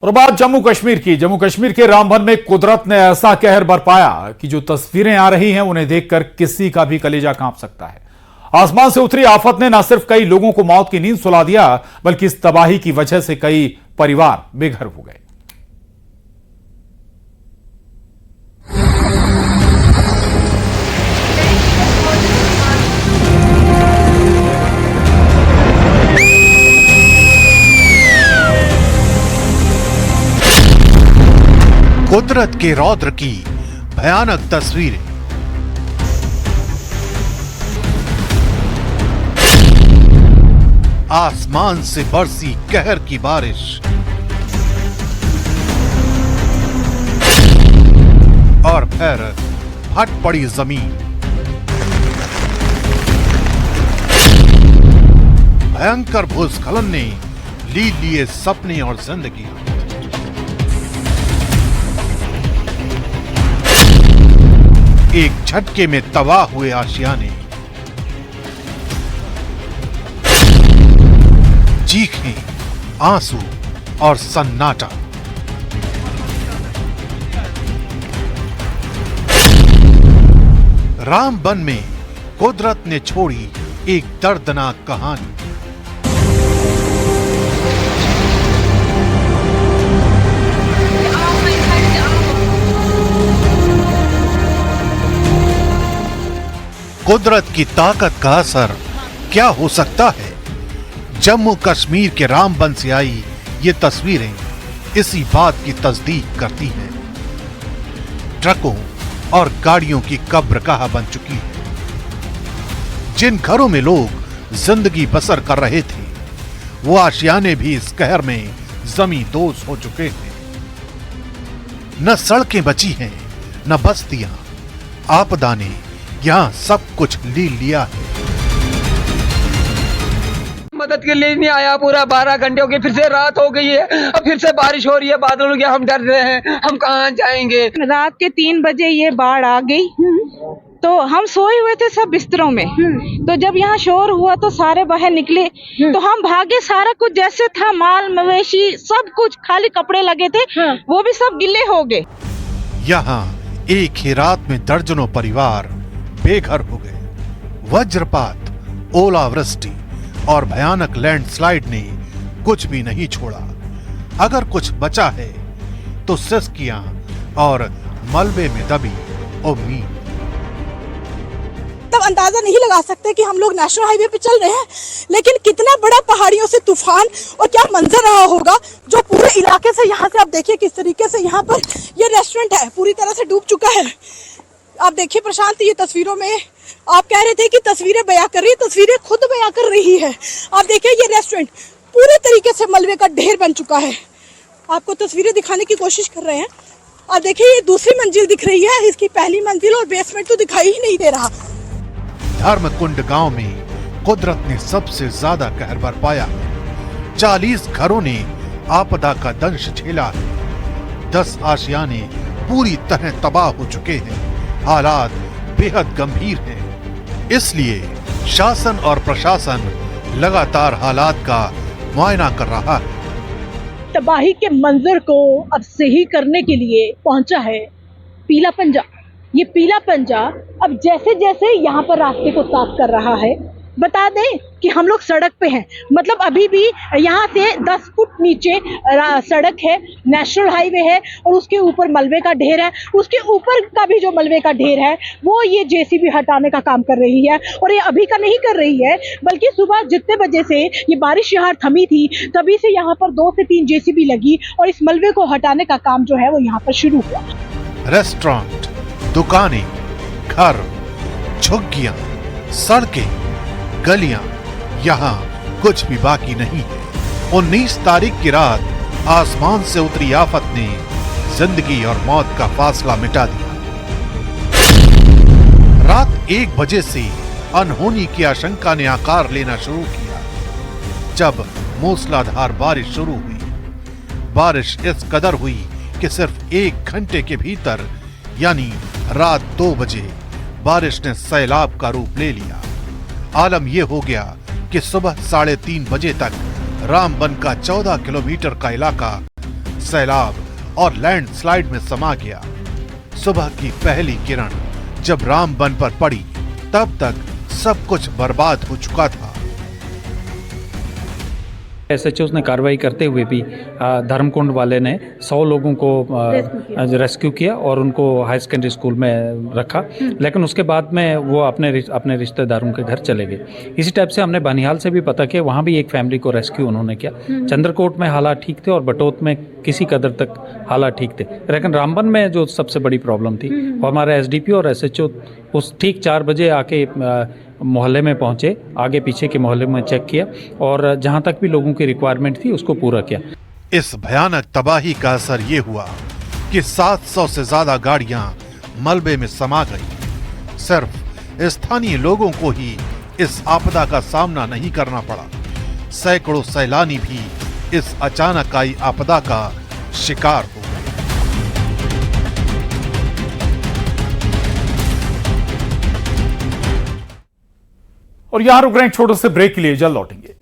और बात जम्मू कश्मीर की। जम्मू कश्मीर के रामबन में कुदरत ने ऐसा कहर बरपाया कि जो तस्वीरें आ रही हैं उन्हें देखकर किसी का भी कलेजा कांप सकता है। आसमान से उतरी आफत ने न सिर्फ कई लोगों को मौत की नींद सुला दिया, बल्कि इस तबाही की वजह से कई परिवार बेघर हो गए। कुदरत के रौद्र की भयानक तस्वीरें। आसमान से बरसी कहर की बारिश और फिर फट पड़ी जमीन। भयंकर भूस्खलन ने ली लिए सपने और जिंदगी। एक झटके में तबाह हुए आशियाने, चीखें, आंसू और सन्नाटा। रामबन में कुदरत ने छोड़ी एक दर्दनाक कहानी। कुदरत की ताकत का असर क्या हो सकता है? जम्मू कश्मीर के रामबन से आई ये तस्वीरें इसी बात की तस्दीक करती हैं। ट्रकों और गाड़ियों की कब्रगाह बन चुकी है। जिन घरों में लोग जिंदगी बसर कर रहे थे, वो आशियाने भी इस कहर में जमींदोज हो चुके हैं। न सड़कें बची हैं, न बस्तियां। आपदा ने यहाँ सब कुछ ले लिया है। मदद के लिए नहीं आया। पूरा 12 घंटे हो गए, फिर से रात हो गई है, अब फिर से बारिश हो रही है, बादल हो गया। हम डर रहे हैं, हम कहाँ जाएंगे। रात के 3 बजे ये बाढ़ आ गई, तो हम सोए हुए थे सब बिस्तरों में। तो जब यहाँ शोर हुआ तो सारे बाहर निकले, तो हम भागे। सारा कुछ जैसे था, माल मवेशी सब कुछ, खाली कपड़े लगे थे वो भी सब गिले हो गए। यहाँ एक ही रात में दर्जनों परिवार बेघर हो गए। वज्रपात, ओलावृष्टि और भयानक लैंडस्लाइड ने कुछ भी नहीं छोड़ा। अगर कुछ बचा है तो सिसकियां और मलबे में दबी उम्मीद। तब अंदाजा नहीं लगा सकते कि हम लोग नेशनल हाईवे पे चल रहे हैं, लेकिन कितना बड़ा पहाड़ियों से तूफान और क्या मंजर रहा होगा जो पूरे इलाके से। यहाँ से आप देखिए किस तरीके से यहाँ पर ये रेस्टोरेंट है पूरी तरह से डूब चुका है। आप देखिए प्रशांत, ये तस्वीरों में आप कह रहे थे कि तस्वीरें बयां कर रही है, तस्वीरें खुद बयां कर रही है। आप देखिए ये रेस्टोरेंट पूरे तरीके से मलबे का ढेर बन चुका है। आपको तस्वीरें दिखाने की कोशिश कर रहे हैं। आप देखिए ये दूसरी मंजिल दिख रही है, इसकी पहली मंजिल और बेसमेंट तो दिखाई ही नहीं दे रहा। धर्मकुंड गांव में कुदरत ने सबसे ज्यादा कहर बरपाया। 40 घरों ने आपदा का दंश झेला है। 10 आशियाने पूरी तरह तबाह हो चुके हैं। हालात बेहद गंभीर हैं। इसलिए शासन और प्रशासन लगातार हालात का मुआयना कर रहा है। तबाही के मंजर को अब सही करने के लिए पहुंचा है पीला पंजा। ये पीला पंजा अब जैसे जैसे यहाँ पर रास्ते को साफ कर रहा है। बता दें कि हम लोग सड़क पे हैं, मतलब अभी भी यहाँ से 10 फुट नीचे सड़क है, नेशनल हाईवे है, और उसके ऊपर मलबे का ढेर है। उसके ऊपर का भी जो मलबे का ढेर है वो ये जेसीबी हटाने का काम कर रही है। और ये अभी का नहीं कर रही है, बल्कि सुबह जितने बजे से ये बारिश यहाँ थमी थी तभी से यहाँ पर 2 से 3 जेसीबी लगी और इस मलबे को हटाने का काम जो है वो यहाँ पर शुरू हुआ। रेस्टोरेंट, दुकानें, घर, झुग्गियां, सड़कें, गलियां, यहाँ कुछ भी बाकी नहीं है। 19 तारीख की रात आसमान से उतरी आफत ने जिंदगी और मौत का फासला मिटा दिया। रात 1 बजे से अनहोनी की आशंका ने आकार लेना शुरू किया जब मूसलाधार बारिश शुरू हुई। बारिश इस कदर हुई कि सिर्फ 1 घंटे के भीतर यानी रात 2 बजे बारिश ने सैलाब का रूप ले लिया। आलम यह हो गया कि सुबह 3:30 बजे तक रामबन का 14 किलोमीटर का इलाका सैलाब और लैंडस्लाइड में समा गया। सुबह की पहली किरण जब रामबन पर पड़ी तब तक सब कुछ बर्बाद हो चुका था। SHO ने कार्रवाई करते हुए भी धर्मकुंड वाले ने 100 लोगों को रेस्क्यू किया और उनको हाई सेकेंडरी स्कूल में रखा, लेकिन उसके बाद में वो अपने रिश्तेदारों के घर चले गए। इसी टाइप से हमने बनिहाल से भी पता किया, वहाँ भी एक फैमिली को रेस्क्यू उन्होंने किया। चंद्रकोट में हालात ठीक थे और बटोत में किसी कदर तक हालात ठीक थे, लेकिन रामबन में जो सबसे बड़ी प्रॉब्लम थी वो हमारे SDPO और SHO उस ठीक 4 बजे आके मोहल्ले में पहुंचे, आगे पीछे के मोहल्ले में चेक किया और जहां तक भी लोगों की रिक्वायरमेंट थी उसको पूरा किया। इस भयानक तबाही का असर ये हुआ कि 700 से ज्यादा गाड़ियां मलबे में समा गई। सिर्फ स्थानीय लोगों को ही इस आपदा का सामना नहीं करना पड़ा, सैकड़ों सैलानी भी इस अचानक आई आपदा का शिकार हो गए। और यहां रुक रहे हैं, छोटे से ब्रेक के लिए, जल्द लौटेंगे।